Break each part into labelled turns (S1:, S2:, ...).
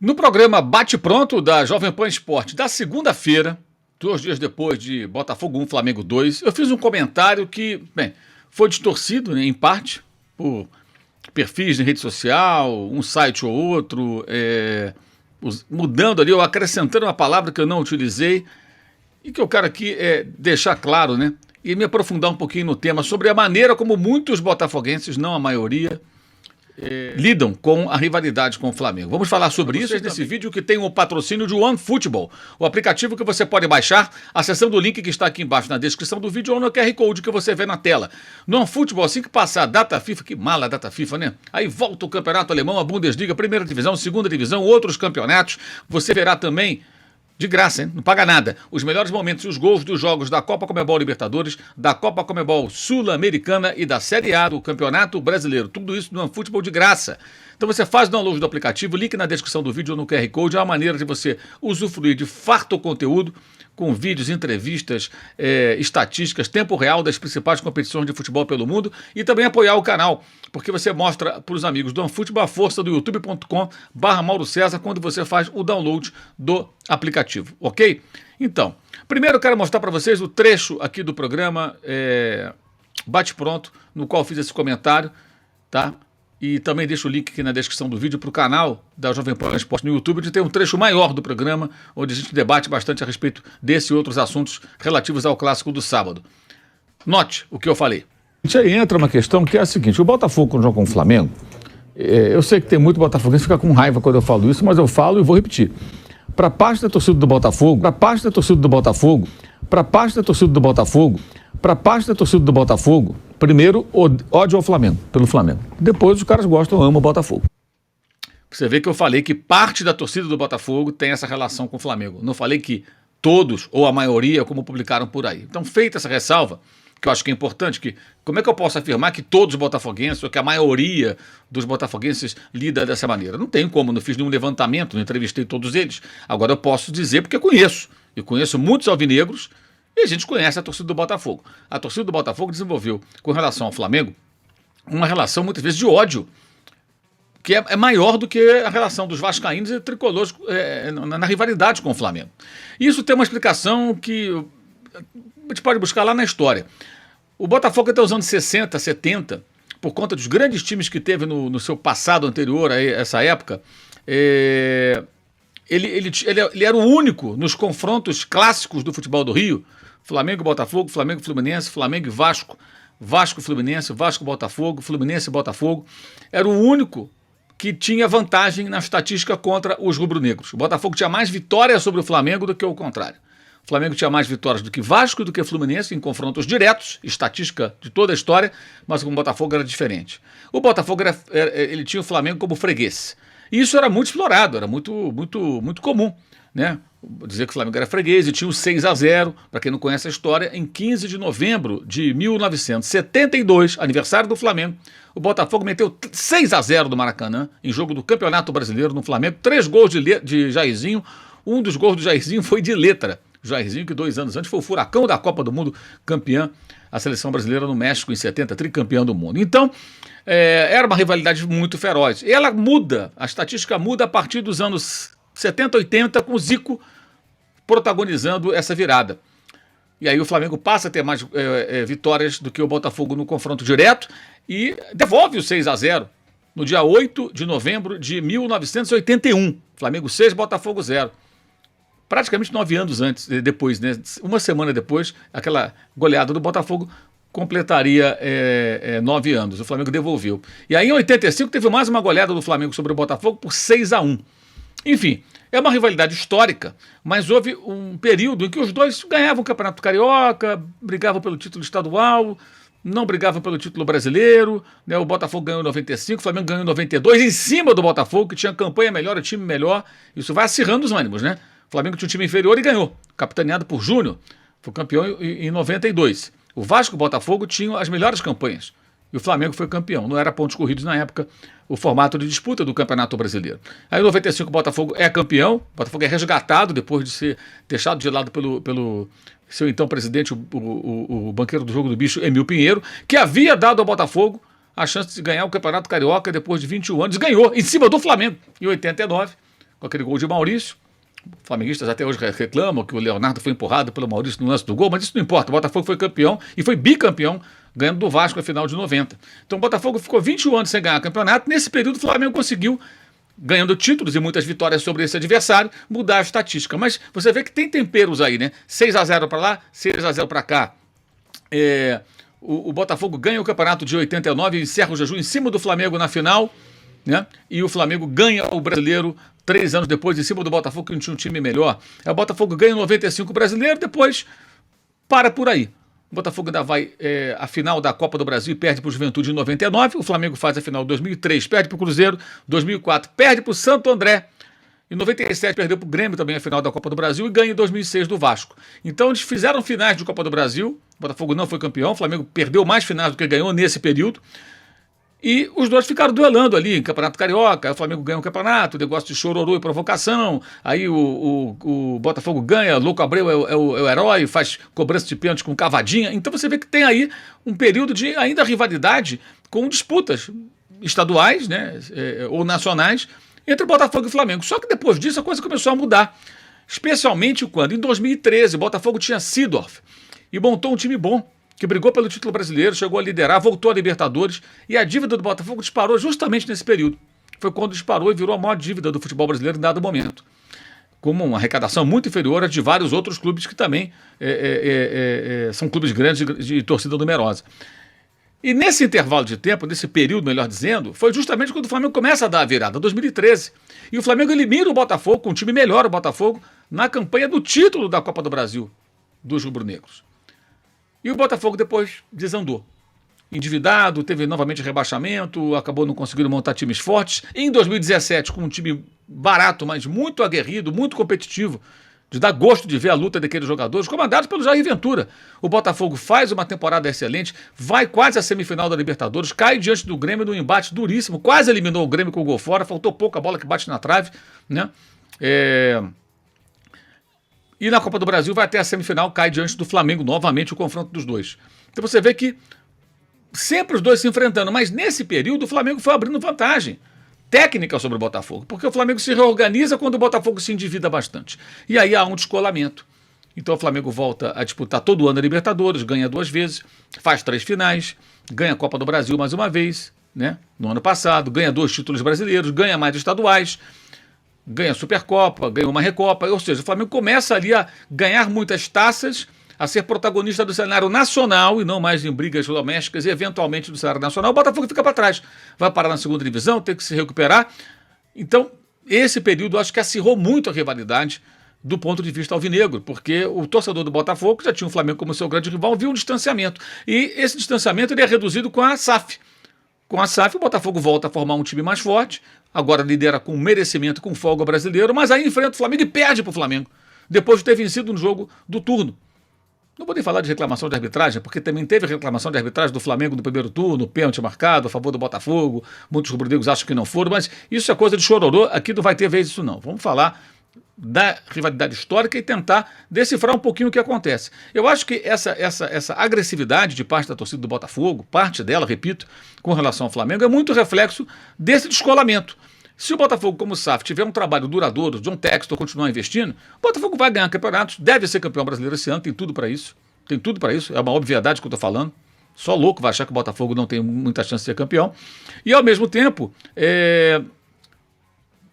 S1: No programa Bate Pronto da Jovem Pan Esporte da segunda-feira, 2 dias depois de Botafogo 1, Flamengo 2, eu fiz um comentário que, bem, foi distorcido, né, em parte, por perfis de rede social, um site ou outro, mudando ali ou acrescentando uma palavra que eu não utilizei e que eu quero aqui deixar claro, né, e me aprofundar um pouquinho no tema sobre a maneira como muitos botafoguenses, não a maioria, lidam com a rivalidade com o Flamengo. Vamos falar sobre isso nesse vídeo que tem o patrocínio de OneFootball, o aplicativo que você pode baixar acessando o link que está aqui embaixo na descrição do vídeo ou no QR Code que você vê na tela. No OneFootball, assim que passar a data FIFA, que mala a data FIFA, né? Aí volta o Campeonato Alemão, a Bundesliga, Primeira Divisão, Segunda Divisão, outros campeonatos. Você verá também de graça, hein? Não paga nada. Os melhores momentos e os gols dos jogos da Copa Conmebol Libertadores, da Copa Conmebol Sul-Americana e da Série A do Campeonato Brasileiro. Tudo isso no OneFootball de graça. Então você faz o download do aplicativo, link na descrição do vídeo ou no QR Code. É uma maneira de você usufruir de farto conteúdo com vídeos, entrevistas, estatísticas, tempo real das principais competições de futebol pelo mundo e também apoiar o canal, porque você mostra para os amigos do OneFootball a força do youtube.com/Mauro César quando você faz o download do aplicativo, ok? Então, primeiro eu quero mostrar para vocês o trecho aqui do programa Bate Pronto, no qual fiz esse comentário, tá? E também deixo o link aqui na descrição do vídeo para o canal da Jovem Pan Esporte no YouTube, onde tem um trecho maior do programa, onde a gente debate bastante a respeito desse e outros assuntos relativos ao clássico do sábado. Note o que eu falei.
S2: Aí entra uma questão que é a seguinte: o Botafogo, quando joga com o Flamengo, eu sei que tem muito botafoguense que fica com raiva quando eu falo isso, mas eu falo e vou repetir. Para parte da torcida do Botafogo, para parte da torcida do Botafogo, para parte da torcida do Botafogo, para parte da torcida do Botafogo, primeiro, ódio ao Flamengo, pelo Flamengo. Depois os caras gostam, amam o Botafogo.
S1: Você vê que eu falei que parte da torcida do Botafogo tem essa relação com o Flamengo. Não falei que todos ou a maioria, como publicaram por aí. Então, feita essa ressalva, que eu acho que é importante, que como é que eu posso afirmar que todos os botafoguenses ou que a maioria dos botafoguenses lida dessa maneira? Não tenho como, não fiz nenhum levantamento, não entrevistei todos eles. Agora eu posso dizer porque conheço. Eu conheço muitos alvinegros e a gente conhece a torcida do Botafogo. A torcida do Botafogo desenvolveu, com relação ao Flamengo, uma relação muitas vezes de ódio, que é maior do que a relação dos vascaínos e tricolores na rivalidade com o Flamengo. Isso tem uma explicação que a gente pode buscar lá na história. O Botafogo até os anos 60, 70, por conta dos grandes times que teve no seu passado anterior a essa época, ele era o único nos confrontos clássicos do futebol do Rio, Flamengo e Botafogo, Flamengo e Fluminense, Flamengo e Vasco, Vasco e Fluminense, Vasco e Botafogo, Fluminense e Botafogo, era o único que tinha vantagem na estatística contra os rubro-negros. O Botafogo tinha mais vitórias sobre o Flamengo do que o contrário. O Flamengo tinha mais vitórias do que Vasco e do que Fluminense em confrontos diretos, estatística de toda a história, mas com o Botafogo era diferente. O Botafogo ele tinha o Flamengo como freguês. E isso era muito explorado, era muito comum, né? Dizer que o Flamengo era freguês e tinha o 6-0, para quem não conhece a história, em 15 de novembro de 1972, aniversário do Flamengo, o Botafogo meteu 6-0 do Maracanã, em jogo do Campeonato Brasileiro no Flamengo, 3 gols de Jairzinho, um dos gols do Jairzinho foi de letra. Jairzinho, que 2 anos antes foi o furacão da Copa do Mundo, campeã, a seleção brasileira no México em 70, tricampeã do mundo. Então, era uma rivalidade muito feroz. E ela muda, a estatística muda a partir dos anos 70, 80, com o Zico protagonizando essa virada. E aí o Flamengo passa a ter mais vitórias do que o Botafogo no confronto direto e devolve o 6-0 no dia 8 de novembro de 1981. Flamengo 6, Botafogo 0. Praticamente 9 anos depois, né? Uma semana depois, aquela goleada do Botafogo completaria 9 anos. O Flamengo devolveu. E aí em 85 teve mais uma goleada do Flamengo sobre o Botafogo por 6-1. Enfim, é uma rivalidade histórica, mas houve um período em que os dois ganhavam o Campeonato Carioca, brigavam pelo título estadual, não brigavam pelo título brasileiro, né? O Botafogo ganhou em 95, o Flamengo ganhou em 92, em cima do Botafogo, que tinha campanha melhor, o time melhor. Isso vai acirrando os ânimos, né? O Flamengo tinha um time inferior e ganhou, capitaneado por Júnior, foi campeão em 92. O Vasco e o Botafogo tinham as melhores campanhas e o Flamengo foi campeão. Não era pontos corridos na época o formato de disputa do Campeonato Brasileiro. Aí em 95 o Botafogo é campeão, o Botafogo é resgatado depois de ser deixado de lado pelo seu então presidente, o banqueiro do jogo do bicho, Emil Pinheiro, que havia dado ao Botafogo a chance de ganhar o Campeonato Carioca depois de 21 anos, e ganhou em cima do Flamengo em 89, com aquele gol de Maurício. Flamenguistas até hoje reclamam que o Leonardo foi empurrado pelo Maurício no lance do gol, mas isso não importa. O Botafogo foi campeão e foi bicampeão, ganhando do Vasco na final de 90. Então o Botafogo ficou 21 anos sem ganhar campeonato. Nesse período o Flamengo conseguiu, ganhando títulos e muitas vitórias sobre esse adversário, mudar a estatística. Mas você vê que tem temperos aí, né? 6-0 para lá, 6-0 para cá. O Botafogo ganha o campeonato de 89 e encerra o jejum em cima do Flamengo na final, né? E o Flamengo ganha o brasileiro 3 anos depois, em cima do Botafogo, que não tinha um time melhor. O Botafogo ganha em 95 o brasileiro, depois para por aí. O Botafogo ainda vai à final da Copa do Brasil e perde para o Juventude em 99. O Flamengo faz a final em 2003, perde para o Cruzeiro. 2004, perde para o Santo André. Em 97, perdeu para o Grêmio também a final da Copa do Brasil e ganha em 2006 do Vasco. Então, eles fizeram finais de Copa do Brasil. O Botafogo não foi campeão. O Flamengo perdeu mais finais do que ganhou nesse período. E os dois ficaram duelando ali em Campeonato Carioca. Aí o Flamengo ganha o campeonato, negócio de chororô e provocação. Aí o Botafogo ganha, Louco Abreu é o herói, faz cobrança de pênalti com cavadinha. Então você vê que tem aí um período de ainda rivalidade com disputas estaduais, né, ou nacionais, entre Botafogo e Flamengo. Só que depois disso a coisa começou a mudar. Especialmente quando, em 2013, o Botafogo tinha Seedorf e montou um time bom, que brigou pelo título brasileiro, chegou a liderar, voltou a Libertadores, e a dívida do Botafogo disparou justamente nesse período. Foi quando disparou e virou a maior dívida do futebol brasileiro em dado momento, com uma arrecadação muito inferior a de vários outros clubes que também são clubes grandes de torcida numerosa. E nesse intervalo de tempo, nesse período, melhor dizendo, foi justamente quando o Flamengo começa a dar a virada, 2013. E o Flamengo elimina o Botafogo, com um time melhor, o Botafogo, na campanha do título da Copa do Brasil, dos rubro-negros. E o Botafogo depois desandou. Endividado, teve novamente rebaixamento, acabou não conseguindo montar times fortes. Em 2017, com um time barato, mas muito aguerrido, muito competitivo, de dar gosto de ver a luta daqueles jogadores, comandados pelo Jair Ventura. O Botafogo faz uma temporada excelente, vai quase à semifinal da Libertadores, cai diante do Grêmio num embate duríssimo, quase eliminou o Grêmio com o gol fora, faltou pouco a bola que bate na trave, né? E na Copa do Brasil vai até a semifinal, cai diante do Flamengo, novamente o confronto dos dois. Então você vê que sempre os dois se enfrentando, mas nesse período o Flamengo foi abrindo vantagem técnica sobre o Botafogo, porque o Flamengo se reorganiza quando o Botafogo se endivida bastante. E aí há um descolamento. Então o Flamengo volta a disputar todo ano a Libertadores, ganha 2 vezes, faz 3 finais, ganha a Copa do Brasil mais uma vez, né? No ano passado, ganha 2 títulos brasileiros, ganha mais estaduais, ganha a Supercopa, ganha uma Recopa, ou seja, o Flamengo começa ali a ganhar muitas taças, a ser protagonista do cenário nacional e não mais em brigas domésticas e eventualmente do cenário nacional. O Botafogo fica para trás, vai parar na segunda divisão, tem que se recuperar. Então, esse período acho que acirrou muito a rivalidade do ponto de vista alvinegro, porque o torcedor do Botafogo, que já tinha o Flamengo como seu grande rival, viu um distanciamento. E esse distanciamento ele é reduzido com a SAF. Com a SAF, o Botafogo volta a formar um time mais forte, agora lidera com merecimento, com folga brasileiro, mas aí enfrenta o Flamengo e perde para o Flamengo, depois de ter vencido no jogo do turno. Não vou nem falar de reclamação de arbitragem, porque também teve reclamação de arbitragem do Flamengo no primeiro turno, pênalti marcado a favor do Botafogo, muitos rubro-negros acham que não foram, mas isso é coisa de chororô, aqui não vai ter vez isso não. Vamos falar da rivalidade histórica e tentar decifrar um pouquinho o que acontece. Eu acho que essa agressividade de parte da torcida do Botafogo, parte dela, repito, com relação ao Flamengo, é muito reflexo desse descolamento. Se o Botafogo, como o SAF, tiver um trabalho duradouro, John Textor continuar investindo, o Botafogo vai ganhar campeonatos, deve ser campeão brasileiro esse ano, tem tudo para isso. Tem tudo para isso, é uma obviedade que eu estou falando. Só louco vai achar que o Botafogo não tem muita chance de ser campeão. E, ao mesmo tempo,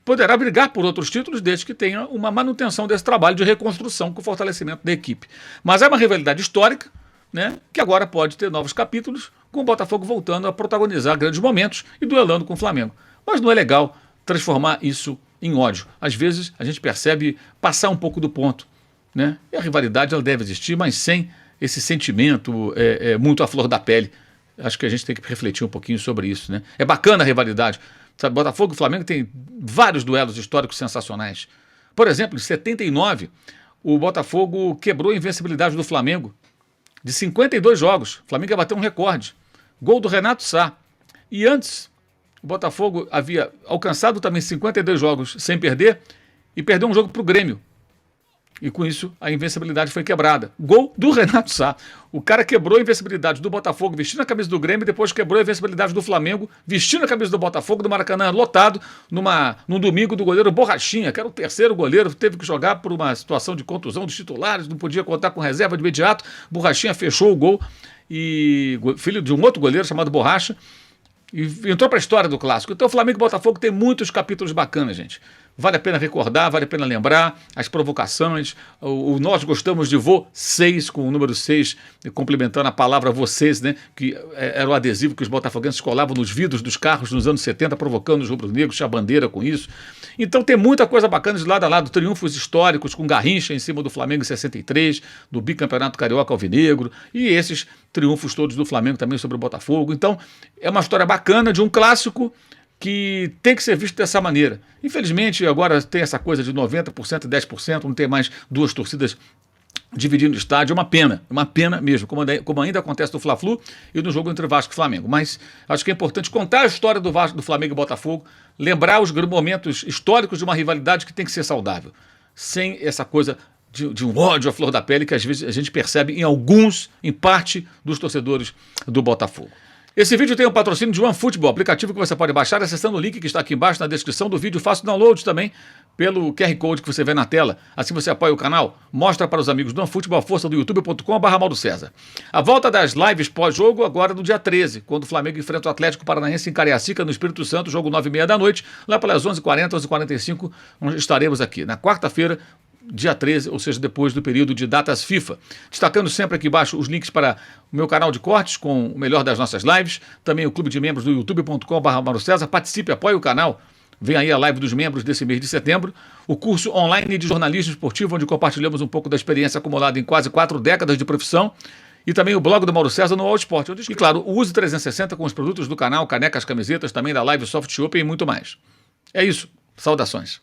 S1: poderá brigar por outros títulos desde que tenha uma manutenção desse trabalho de reconstrução com o fortalecimento da equipe. Mas é uma rivalidade histórica, né, que agora pode ter novos capítulos, com o Botafogo voltando a protagonizar grandes momentos e duelando com o Flamengo. Mas não é legal transformar isso em ódio. Às vezes a gente percebe passar um pouco do ponto, né? E a rivalidade ela deve existir, mas sem esse sentimento muito à flor da pele. Acho que a gente tem que refletir um pouquinho sobre isso, né? É bacana a rivalidade. Sabe, Botafogo e Flamengo tem vários duelos históricos sensacionais. Por exemplo, em 79, o Botafogo quebrou a invencibilidade do Flamengo de 52 jogos. O Flamengo ia bater um recorde. Gol do Renato Sá. E antes, o Botafogo havia alcançado também 52 jogos sem perder e perdeu um jogo para o Grêmio. E com isso a invencibilidade foi quebrada. Gol do Renato Sá. O cara quebrou a invencibilidade do Botafogo vestindo a camisa do Grêmio e depois quebrou a invencibilidade do Flamengo vestindo a camisa do Botafogo do Maracanã lotado num domingo do goleiro Borrachinha, que era o terceiro goleiro, teve que jogar por uma situação de contusão dos titulares, não podia contar com reserva de imediato. Borrachinha fechou o gol e filho de um outro goleiro chamado Borracha. E entrou para a história do clássico. Então o Flamengo e Botafogo tem muitos capítulos bacanas, gente. Vale a pena recordar, vale a pena lembrar as provocações. Nós gostamos de vocês, com o número 6, complementando a palavra vocês, né? Que era o adesivo que os botafoguenses colavam nos vidros dos carros nos anos 70, provocando os rubro-negros, tinha bandeira com isso. Então tem muita coisa bacana de lado a lado, triunfos históricos com Garrincha em cima do Flamengo em 63, do bicampeonato carioca alvinegro, e esses triunfos todos do Flamengo também sobre o Botafogo. Então é uma história bacana de um clássico que tem que ser visto dessa maneira. Infelizmente, agora tem essa coisa de 90% e 10%, não tem mais duas torcidas dividindo o estádio, é uma pena mesmo, como ainda acontece no Fla-Flu e no jogo entre Vasco e Flamengo. Mas acho que é importante contar a história do Vasco, do Flamengo e Botafogo, lembrar os momentos históricos de uma rivalidade que tem que ser saudável, sem essa coisa de um ódio à flor da pele que às vezes a gente percebe em parte dos torcedores do Botafogo. Esse vídeo tem o patrocínio de OneFootball, aplicativo que você pode baixar acessando o link que está aqui embaixo na descrição do vídeo. Faça o download também pelo QR Code que você vê na tela. Assim você apoia o canal, mostra para os amigos do OneFootball a força do youtube.com/MauroCésar. A volta das lives pós-jogo agora no dia 13, quando o Flamengo enfrenta o Atlético Paranaense em Cariacica, no Espírito Santo, jogo 9h30 da noite. Lá pelas 11h40, 11h45, nós estaremos aqui. Na quarta-feira, dia 13, ou seja, depois do período de datas FIFA. Destacando sempre aqui embaixo os links para o meu canal de cortes com o melhor das nossas lives, também o clube de membros do youtube.com/MauroCésar. Participe, apoie o canal. Vem aí a live dos membros desse mês de setembro, o curso online de jornalismo esportivo, onde compartilhamos um pouco da experiência acumulada em quase 4 décadas de profissão, e também o blog do Mauro César no All Sport. E claro, o Use 360 com os produtos do canal, canecas, camisetas, também da Live Soft Open e muito mais. É isso. Saudações.